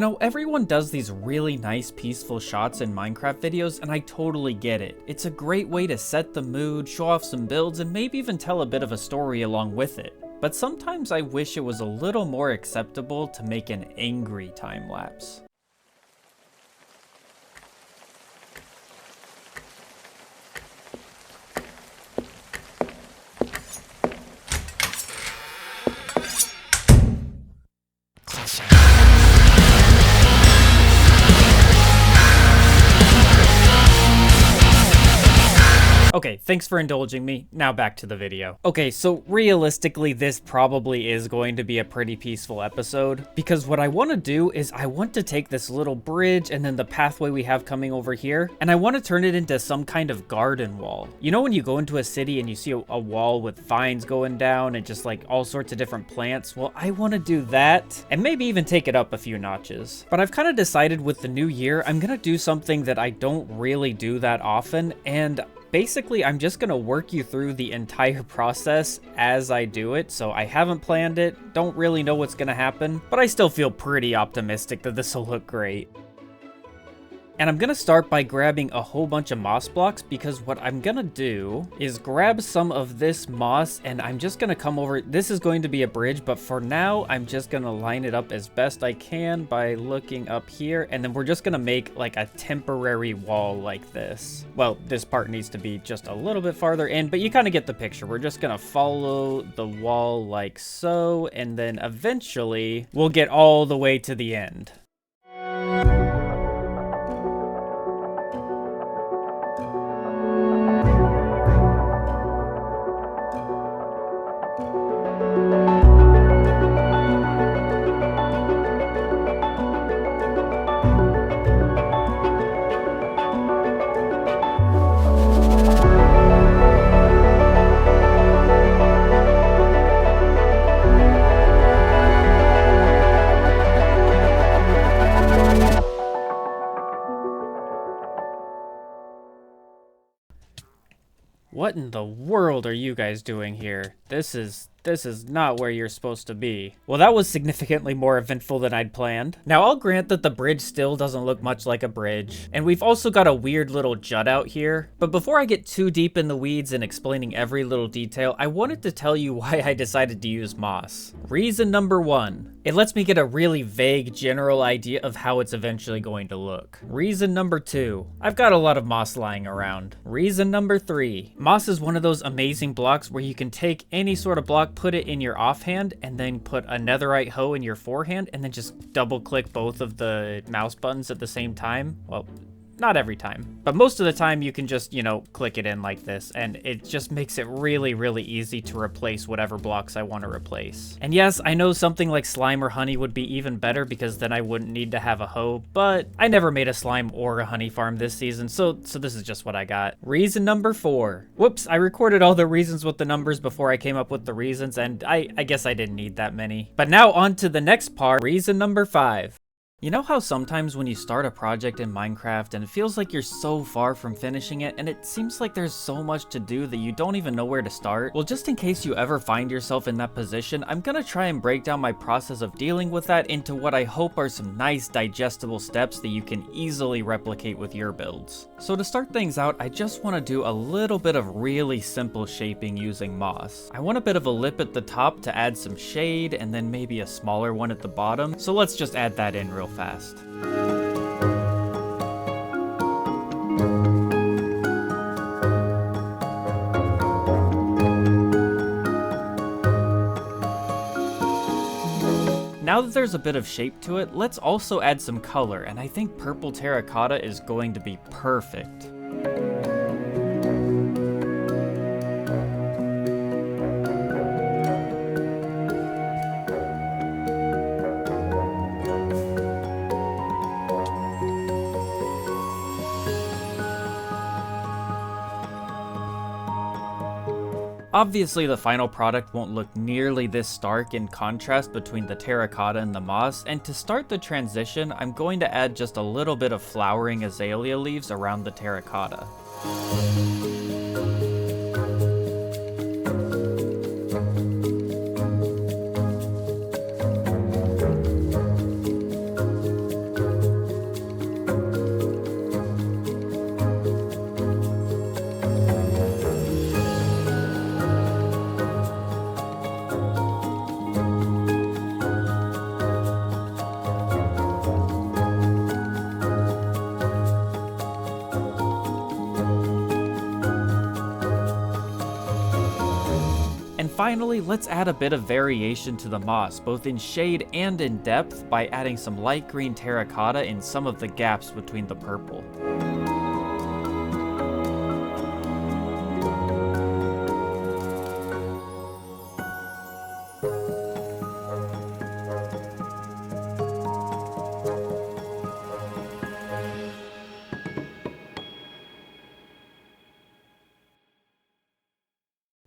know, everyone does these really nice peaceful shots in Minecraft videos, and I totally get it. It's a great way to set the mood, show off some builds, and maybe even tell a bit of a story along with it. But sometimes I wish it was a little more acceptable to make an angry time lapse. Okay, thanks for indulging me. Now back to the video. Okay, so realistically, this probably is going to be a pretty peaceful episode, because what I want to do is I want to take this little bridge and then the pathway we have coming over here, and I want to turn it into some kind of garden wall. You know when you go into a city and you see a wall with vines going down and just like all sorts of different plants? Well, I want to do that and maybe even take it up a few notches. But I've kind of decided with the new year, I'm going to do something that I don't really do that often, and basically, I'm just gonna work you through the entire process as I do it, so I haven't planned it, don't really know what's gonna happen, but I still feel pretty optimistic that this will look great. And I'm gonna start by grabbing a whole bunch of moss blocks, because what I'm gonna do is grab some of this moss and I'm just gonna come over. This is going to be a bridge, but for now, I'm just gonna line it up as best I can by looking up here. And then we're just gonna make like a temporary wall like this. Well, this part needs to be just a little bit farther in, but you kind of get the picture. We're just gonna follow the wall like so, and then eventually we'll get all the way to the end. What in the world are you guys doing here? This is not where you're supposed to be. Well, that was significantly more eventful than I'd planned. Now, I'll grant that the bridge still doesn't look much like a bridge, and we've also got a weird little jut out here. But before I get too deep in the weeds and explaining every little detail, I wanted to tell you why I decided to use moss. Reason number one, it lets me get a really vague general idea of how it's eventually going to look. Reason number two, I've got a lot of moss lying around. Reason number three, moss is one of those amazing blocks where you can take any sort of block, put it in your offhand, and then put a netherite hoe in your forehand, and then just double click both of the mouse buttons at the same time. Well, not every time, but most of the time you can just, you know, click it in like this, and it just makes it really, really easy to replace whatever blocks I want to replace. And yes, I know something like slime or honey would be even better, because then I wouldn't need to have a hoe, but I never made a slime or a honey farm this season, so this is just what I got. Reason number four. Whoops, I recorded all the reasons with the numbers before I came up with the reasons, and I guess I didn't need that many. But now on to the next part, reason number five. You know how sometimes when you start a project in Minecraft and it feels like you're so far from finishing it, and it seems like there's so much to do that you don't even know where to start? Well, just in case you ever find yourself in that position, I'm gonna try and break down my process of dealing with that into what I hope are some nice digestible steps that you can easily replicate with your builds. So to start things out, I just want to do a little bit of really simple shaping using moss. I want a bit of a lip at the top to add some shade, and then maybe a smaller one at the bottom. So let's just add that in real fast. Now that there's a bit of shape to it, let's also add some color, and I think purple terracotta is going to be perfect. Obviously, the final product won't look nearly this stark in contrast between the terracotta and the moss, and to start the transition, I'm going to add just a little bit of flowering azalea leaves around the terracotta. finally, let's add a bit of variation to the moss, both in shade and in depth, by adding some light green terracotta in some of the gaps between the purple.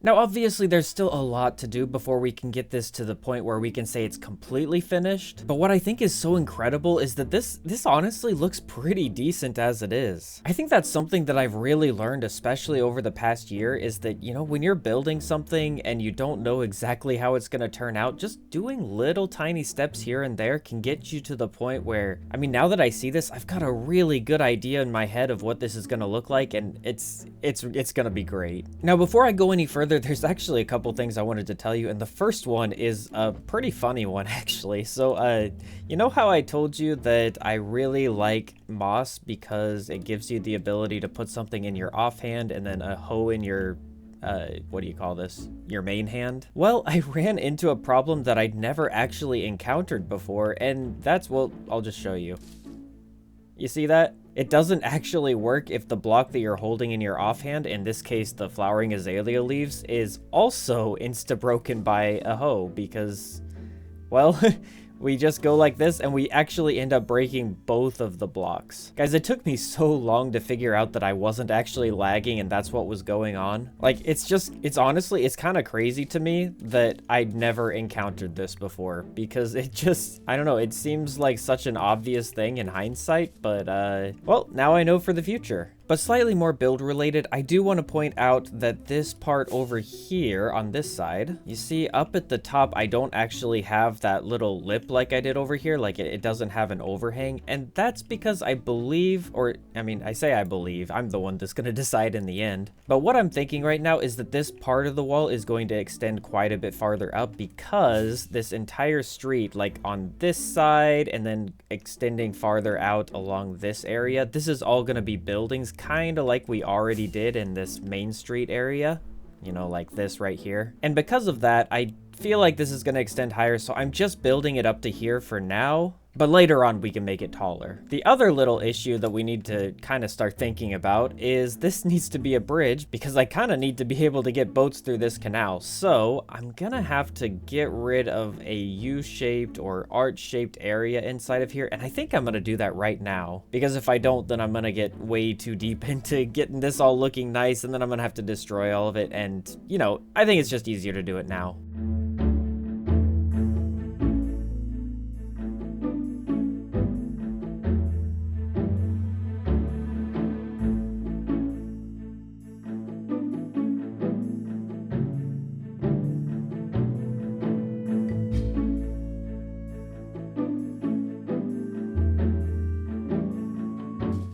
Now, obviously, there's still a lot to do before we can get this to the point where we can say it's completely finished, but what I think is so incredible is that this honestly looks pretty decent as it is. I think that's something that I've really learned, especially over the past year, is that, you know, when you're building something and you don't know exactly how it's gonna turn out, just doing little tiny steps here and there can get you to the point where, I mean, now that I see this, I've got a really good idea in my head of what this is gonna look like, and it's gonna be great. Now, before I go any further, there's actually a couple things I wanted to tell you, and the first one is a pretty funny one, actually. So, you know how I told you that I really like moss because it gives you the ability to put something in your offhand and then a hoe in your what do you call this? Your main hand? Well, I ran into a problem that I'd never actually encountered before, and that's, well, I'll just show you. You see that? It doesn't actually work if the block that you're holding in your offhand, in this case the flowering azalea leaves, is also insta-broken by a hoe, because, well, we just go like this and we actually end up breaking both of the blocks. Guys, it took me so long to figure out that I wasn't actually lagging and that's what was going on. Like, it's honestly, it's kind of crazy to me that I'd never encountered this before, because it just, I don't know, it seems like such an obvious thing in hindsight, but well, now I know for the future. But slightly more build related, I do want to point out that this part over here on this side, you see up at the top, I don't actually have that little lip like I did over here. Like it doesn't have an overhang. And that's because I believe, or I mean, I say I believe, I'm the one that's going to decide in the end. But what I'm thinking right now is that this part of the wall is going to extend quite a bit farther up, because this entire street, like on this side and then extending farther out along this area, this is all going to be buildings, kind of like we already did in this main street area, you know, like this right here. And because of that, I feel like this is going to extend higher, so I'm just building it up to here for now. But later on, we can make it taller. The other little issue that we need to kind of start thinking about is this needs to be a bridge, because I kind of need to be able to get boats through this canal. So I'm gonna have to get rid of a U-shaped or arch-shaped area inside of here. And I think I'm gonna do that right now, because if I don't, then I'm gonna get way too deep into getting this all looking nice, and then I'm gonna have to destroy all of it. And, you know, I think it's just easier to do it now.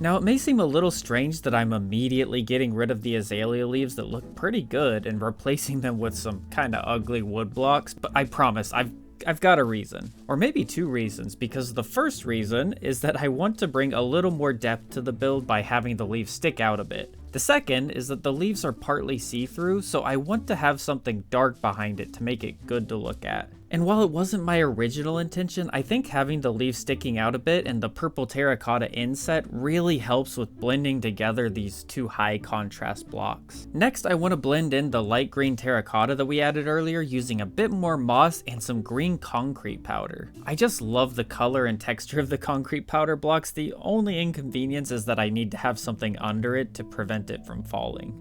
Now, it may seem a little strange that I'm immediately getting rid of the azalea leaves that look pretty good and replacing them with some kind of ugly wood blocks, but I promise, I've got a reason. Or maybe two reasons, because the first reason is that I want to bring a little more depth to the build by having the leaves stick out a bit. The second is that the leaves are partly see-through, so I want to have something dark behind it to make it good to look at. And while it wasn't my original intention, I think having the leaves sticking out a bit and the purple terracotta inset really helps with blending together these two high contrast blocks. Next, I want to blend in the light green terracotta that we added earlier using a bit more moss and some green concrete powder. I just love the color and texture of the concrete powder blocks. The only inconvenience is that I need to have something under it to prevent it from falling.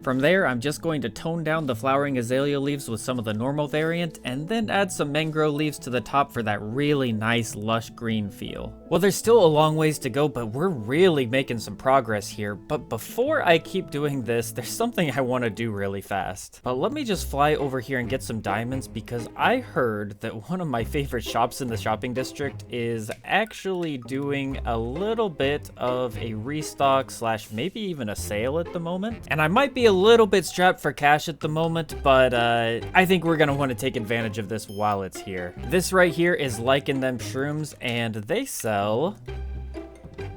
From there, I'm just going to tone down the flowering azalea leaves with some of the normal variant, and then add some mangrove leaves to the top for that really nice lush green feel. Well, there's still a long ways to go, but we're really making some progress here. But before I keep doing this, there's something I want to do really fast. But let me just fly over here and get some diamonds, because I heard that one of my favorite shops in the shopping district is actually doing a little bit of a restock / maybe even a sale at the moment. And I might be a little bit strapped for cash at the moment, but I think we're going to want to take advantage of this while it's here. This right here is Liking Them Shrooms, and they sell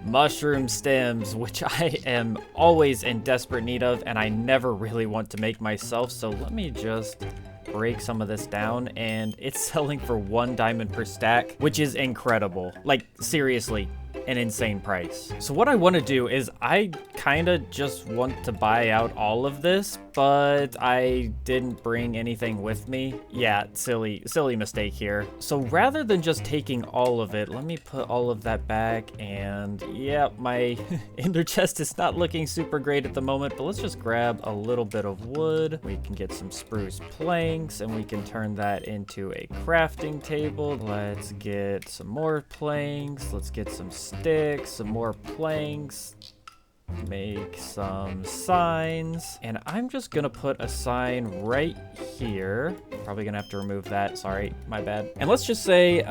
mushroom stems, which I am always in desperate need of, and I never really want to make myself. So let me just break some of this down, and it's selling for 1 diamond per stack, which is incredible. Like, seriously, an insane price. So what I want to do is I kind of just want to buy out all of this, but I didn't bring anything with me. Yeah, silly mistake here. So rather than just taking all of it, let me put all of that back. And yeah, my ender chest is not looking super great at the moment, but let's just grab a little bit of wood. We can get some spruce planks and we can turn that into a crafting table. Let's get some more planks. Let's get some sticks, some more planks. Make some signs, and I'm just gonna put a sign right here. Probably gonna have to remove that, sorry, my bad. And let's just say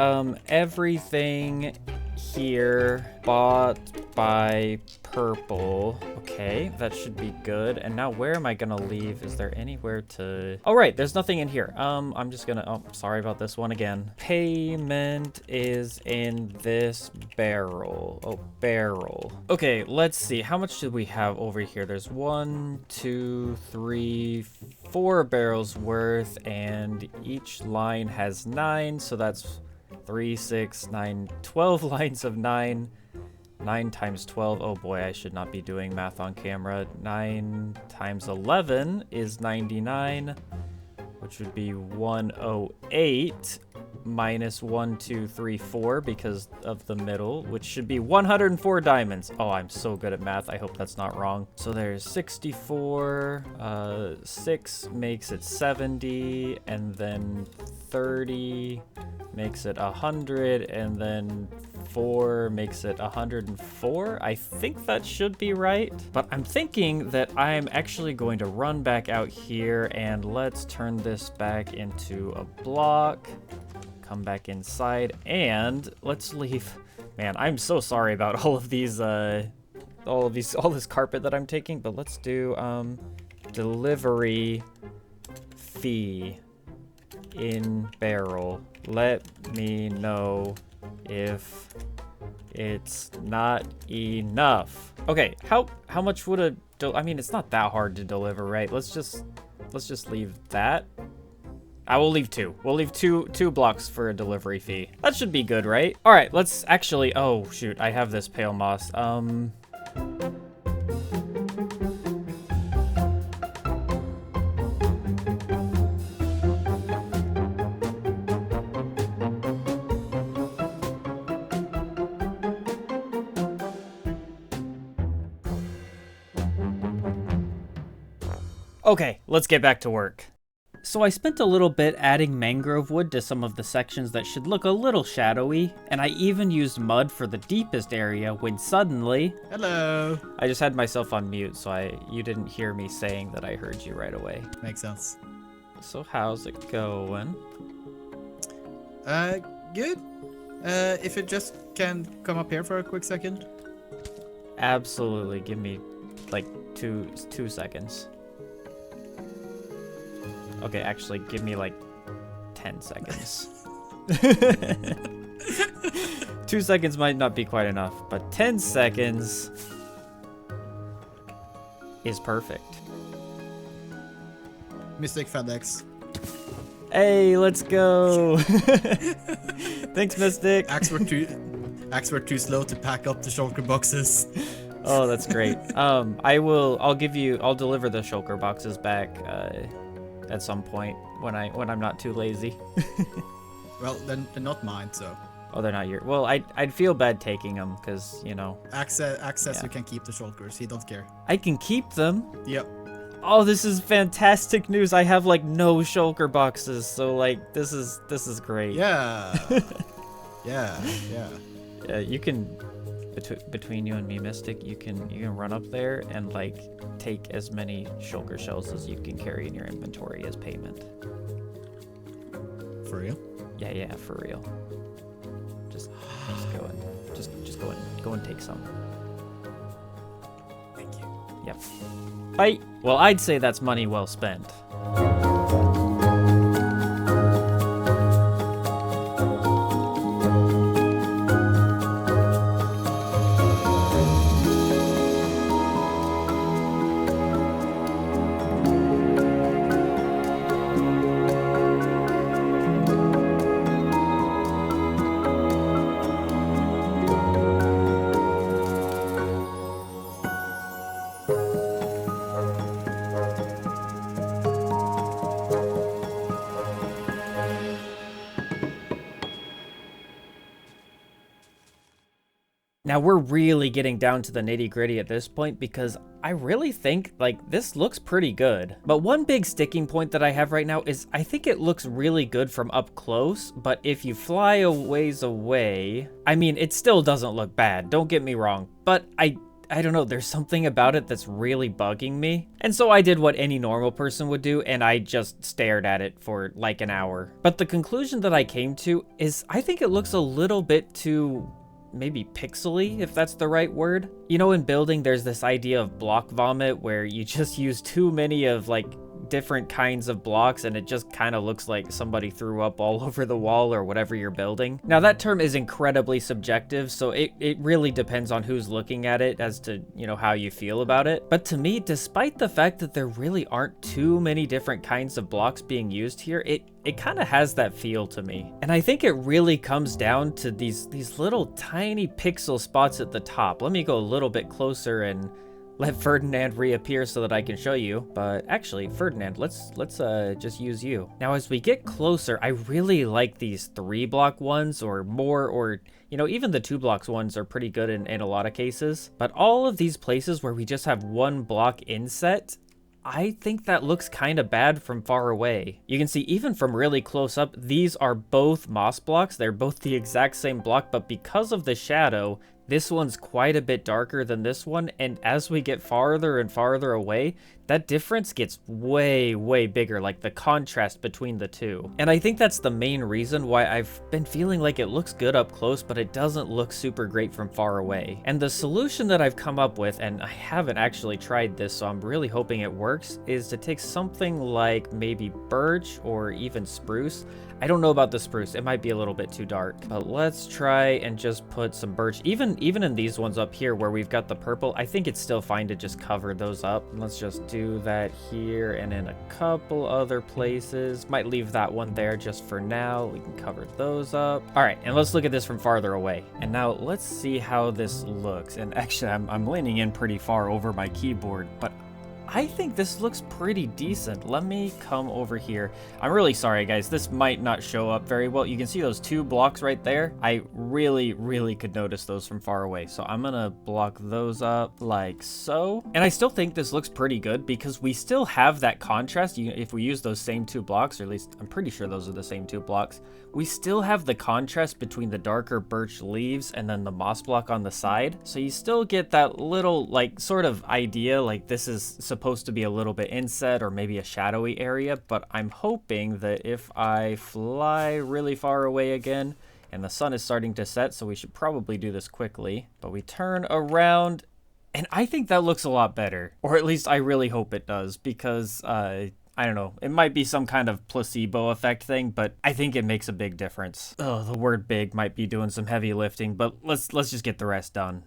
everything here bought by purple. Okay, that should be good. And now where am I gonna leave? Is there anywhere to... Oh, right, there's nothing in here. I'm just gonna... Oh, sorry about this one again. Payment is in this barrel. Oh, barrel. Okay, let's see. How much do we have over here? There's 1, 2, 3, 4 barrels worth, and each line has 9, so that's 3, 6, 9, 12 lines of 9. 9 times 12, oh boy, I should not be doing math on camera. 9 times 11 is 99, which would be 108 minus 1, 2, 3, 4 because of the middle, which should be 104 diamonds. Oh, I'm so good at math. I hope that's not wrong. So there's 64, 6 makes it 70, and then 30 makes it 100, and then 4 makes it 104. I think that should be right, but I'm thinking that I'm actually going to run back out here, and let's turn this back into a block. Come back inside, and let's leave. Man, I'm so sorry about all this carpet that I'm taking, but let's do delivery fee in barrel. Let me know if it's not enough. Okay, how much would I mean, it's not that hard to deliver, right? Let's just leave that. I will leave 2. We'll leave two blocks for a delivery fee. That should be good, right? All right, let's actually, oh shoot, I have this pale moss. Okay, let's get back to work. So I spent a little bit adding mangrove wood to some of the sections that should look a little shadowy, and I even used mud for the deepest area when suddenly... Hello! I just had myself on mute, so you didn't hear me saying that I heard you right away. Makes sense. So how's it going? Good. If it just can come up here for a quick second. Absolutely, give me like two seconds. Okay, actually, give me like 10 seconds. 2 seconds might not be quite enough, but 10 seconds is perfect. Mystic FedEx. Hey, let's go. Thanks, Mystic. Axe were too slow to pack up the shulker boxes. Oh, that's great. I'll deliver the shulker boxes back at some point when I'm not too lazy. Well, then they're not mine, so. Oh, they're not your. Well, I'd feel bad taking them because, you know. Access, Yeah. You can keep the shulkers. He don't care. I can keep them. Yep. Oh, this is fantastic news. I have like no shulker boxes, so like this is great. Yeah. Yeah. You can, between you and me, Mystic, you can run up there and like take as many shulker shells as you can carry in your inventory as payment. For real? Yeah, for real. Just go and just go and take some. Thank you. Yep. Bye. Well, I'd say that's money well spent. Now we're really getting down to the nitty-gritty at this point because I really think like this looks pretty good. But one big sticking point that I have right now is I think it looks really good from up close, but if you fly a ways away, I mean, it still doesn't look bad, don't get me wrong, but I don't know, there's something about it that's really bugging me. And so I did what any normal person would do, and I just stared at it for like an hour. But the conclusion that I came to is I think it looks a little bit too maybe pixely, if that's the right word. You know, in building, there's this idea of block vomit where you just use too many of like different kinds of blocks and it just kind of looks like somebody threw up all over the wall or whatever you're building. Now that term is incredibly subjective, so it really depends on who's looking at it as to, you know, how you feel about it. But to me, despite the fact that there really aren't too many different kinds of blocks being used here, it kind of has that feel to me. And I think it really comes down to these little tiny pixel spots at the top. Let me go a little bit closer and let Ferdinand reappear so that I can show you. But actually, Ferdinand, let's just use you. Now, as we get closer, I really like these 3-block ones or more, or, you know, even the 2-block ones are pretty good in a lot of cases. But all of these places where we just have 1 block inset, I think that looks kind of bad from far away. You can see even from really close up, these are both moss blocks. They're both the exact same block, but because of the shadow, this one's quite a bit darker than this one, and as we get farther and farther away, that difference gets way, way bigger, like the contrast between the two. And I think that's the main reason why I've been feeling like it looks good up close, but it doesn't look super great from far away. And the solution that I've come up with, and I haven't actually tried this, so I'm really hoping it works, is to take something like maybe birch or even spruce. I don't know about the spruce, it might be a little bit too dark, but let's try and just put some birch. Even in these ones up here where we've got the purple, I think it's still fine to just cover those up. Let's just do that here and in a couple other places. Might leave that one there just for now. We can cover those up. All right, and let's look at this from farther away. And now let's see how this looks. And actually, I'm leaning in pretty far over my keyboard, but I think this looks pretty decent. Let me come over here. I'm really sorry, guys. This might not show up very well. You can see those 2 blocks right there. I really, really could notice those from far away. So I'm gonna block those up like so. And I still think this looks pretty good because we still have that contrast. If we use those same 2 blocks, or at least I'm pretty sure those are the same 2 blocks, we still have the contrast between the darker birch leaves and then the moss block on the side. So you still get that little like sort of idea like this is supposed to be a little bit inset or maybe a shadowy area, but I'm hoping that if I fly really far away again, and the sun is starting to set, so we should probably do this quickly, but we turn around and I think that looks a lot better, or at least I really hope it does, because I don't know, it might be some kind of placebo effect thing, but I think it makes a big difference. Oh, the word big might be doing some heavy lifting, but let's just get the rest done.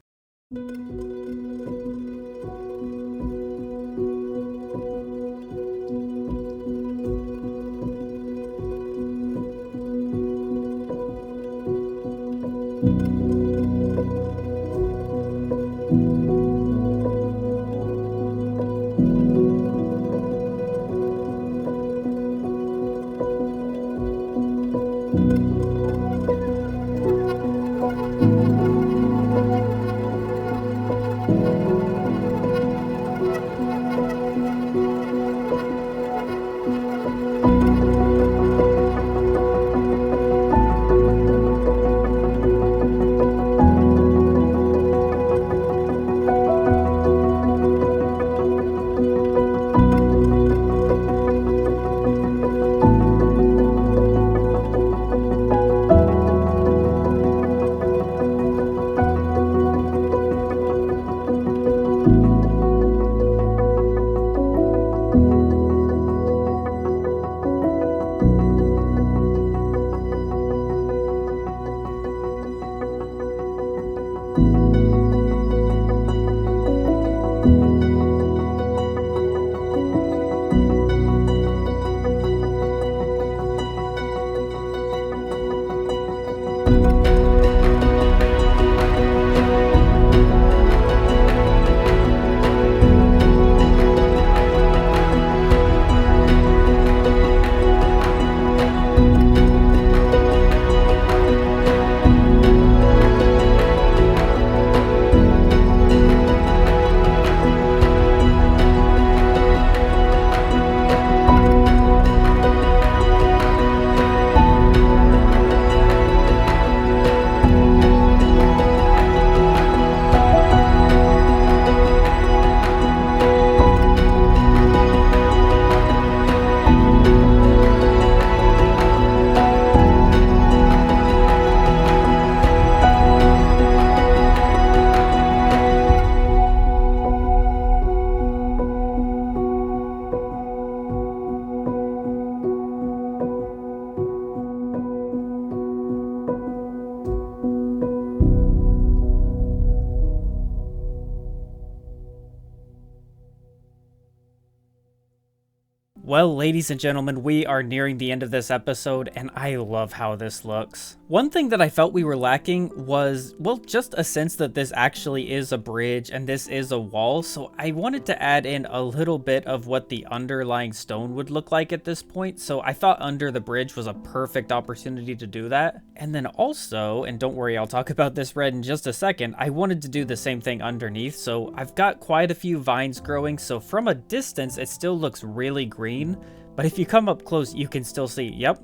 Well, ladies and gentlemen, we are nearing the end of this episode, and I love how this looks. One thing that I felt we were lacking was, well, just a sense that this actually is a bridge and this is a wall, so I wanted to add in a little bit of what the underlying stone would look like at this point, so I thought under the bridge was a perfect opportunity to do that. And then also, and don't worry, I'll talk about this red in just a second, I wanted to do the same thing underneath, so I've got quite a few vines growing, so from a distance, it still looks really green. But if you come up close, you can still see, yep,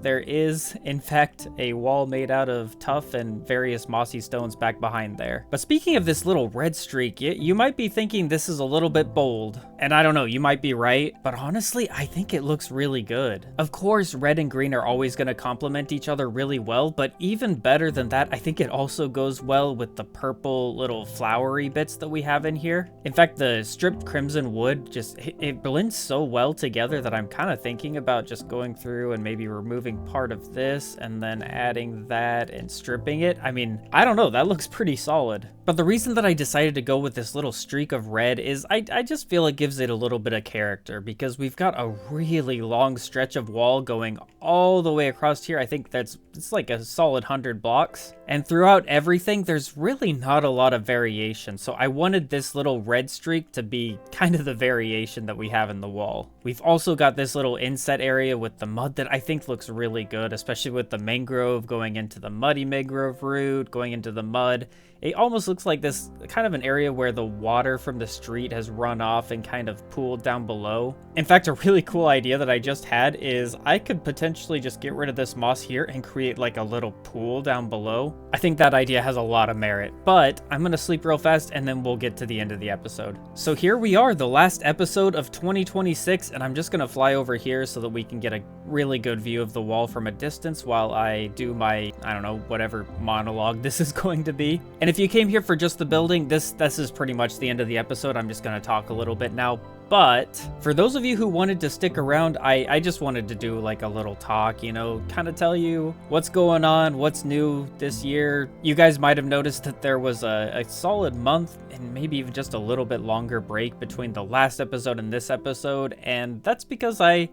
there is, in fact, a wall made out of tuff and various mossy stones back behind there. But speaking of this little red streak, you might be thinking this is a little bit bold. And I don't know, you might be right, but honestly, I think it looks really good. Of course, red and green are always going to complement each other really well, but even better than that, I think it also goes well with the purple little flowery bits that we have in here. In fact, the stripped crimson wood, it blends so well together that I'm kind of thinking about just going through and maybe removing part of this and then adding that and stripping it. I mean, I don't know, that looks pretty solid. But the reason that I decided to go with this little streak of red is I just feel it gives it a little bit of character, because we've got a really long stretch of wall going all the way across here. I think it's like a solid 100 blocks. And throughout everything, there's really not a lot of variation. So I wanted this little red streak to be kind of the variation that we have in the wall. We've also got this little inset area with the mud that I think looks really good, especially with the mangrove going into the muddy mangrove root, going into the mud. It almost looks like this kind of an area where the water from the street has run off and kind of pooled down below. In fact, a really cool idea that I just had is I could potentially just get rid of this moss here and create like a little pool down below. I think that idea has a lot of merit, but I'm gonna sleep real fast and then we'll get to the end of the episode. So here we are, the last episode of 2026, and I'm just gonna fly over here so that we can get a really good view of the wall from a distance while I do my, I don't know, whatever monologue this is going to be. And if you came here for just the building, this is pretty much the end of the episode. I'm just gonna talk a little bit now. But for those of you who wanted to stick around, I just wanted to do like a little talk, you know, kind of tell you what's going on, what's new this year. You guys might have noticed that there was a solid month and maybe even just a little bit longer break between the last episode and this episode. And that's because I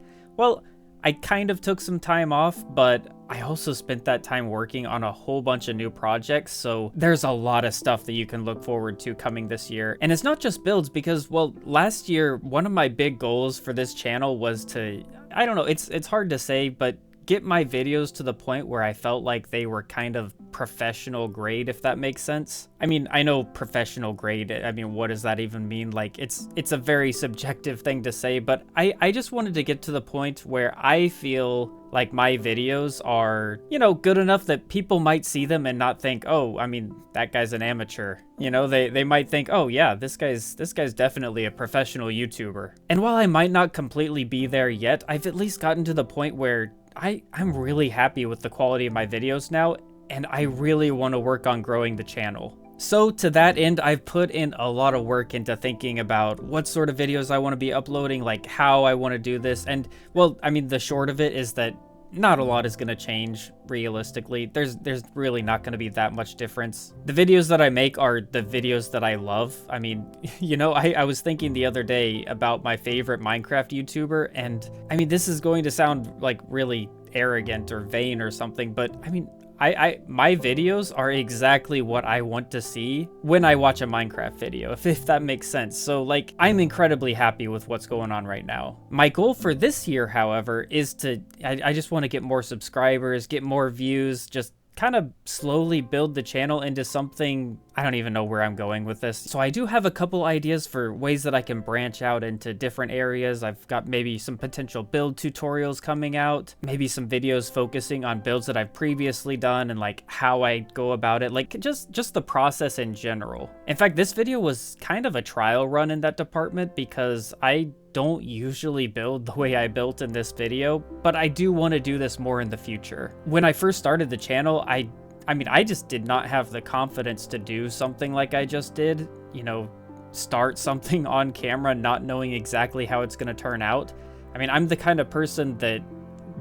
kind of took some time off, but I also spent that time working on a whole bunch of new projects, so there's a lot of stuff that you can look forward to coming this year. And it's not just builds, because, well, last year, one of my big goals for this channel was to, I don't know, it's hard to say, but get my videos to the point where I felt like they were kind of professional grade, if that makes sense. I mean, I know professional grade, I mean, what does that even mean? Like, it's a very subjective thing to say, but I just wanted to get to the point where I feel like my videos are, you know, good enough that people might see them and not think, oh, I mean, that guy's an amateur. You know, they might think, oh yeah, this guy's definitely a professional YouTuber. And while I might not completely be there yet, I've at least gotten to the point where I'm really happy with the quality of my videos now, and I really want to work on growing the channel. So to that end, I've put in a lot of work into thinking about what sort of videos I want to be uploading, like how I want to do this. And well, I mean, the short of it is that not a lot is going to change realistically. There's really not going to be that much difference. The videos that I make are the videos that I love. I mean, you know, I was thinking the other day about my favorite Minecraft YouTuber, and I mean, this is going to sound like really arrogant or vain or something, but I mean, my videos are exactly what I want to see when I watch a Minecraft video, if that makes sense. So like, I'm incredibly happy with what's going on right now. My goal for this year, however, is I just want to get more subscribers, get more views, just kind of slowly build the channel into something. I don't even know where I'm going with this. So I do have a couple ideas for ways that I can branch out into different areas. I've got maybe some potential build tutorials coming out, maybe some videos focusing on builds that I've previously done and like how I go about it, like just the process in general. In fact, this video was kind of a trial run in that department because I don't usually build the way I built in this video, but I do want to do this more in the future. When I first started the channel, I mean, I just did not have the confidence to do something like I just did, you know, start something on camera not knowing exactly how it's going to turn out. I mean, I'm the kind of person that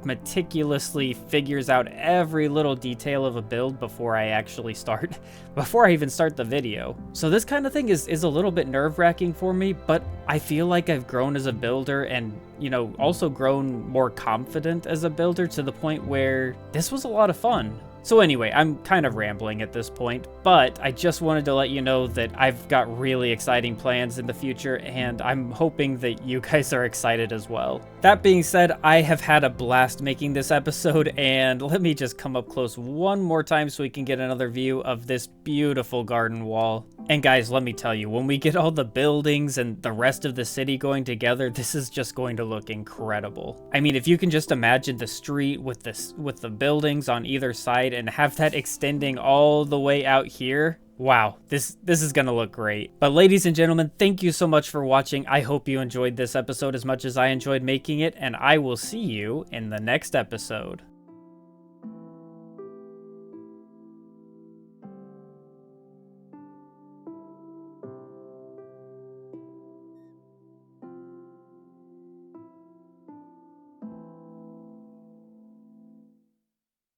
meticulously figures out every little detail of a build before I even start the video. So this kind of thing is a little bit nerve-wracking for me, but I feel like I've grown as a builder and, you know, also grown more confident as a builder to the point where this was a lot of fun. So anyway, I'm kind of rambling at this point, but I just wanted to let you know that I've got really exciting plans in the future, and I'm hoping that you guys are excited as well. That being said, I have had a blast making this episode, and let me just come up close one more time so we can get another view of this beautiful garden wall. And guys, let me tell you, when we get all the buildings and the rest of the city going together, this is just going to look incredible. I mean, if you can just imagine the street with the buildings on either side and have that extending all the way out here, wow, this is gonna look great. But ladies and gentlemen, thank you so much for watching. I hope you enjoyed this episode as much as I enjoyed making it, and I will see you in the next episode.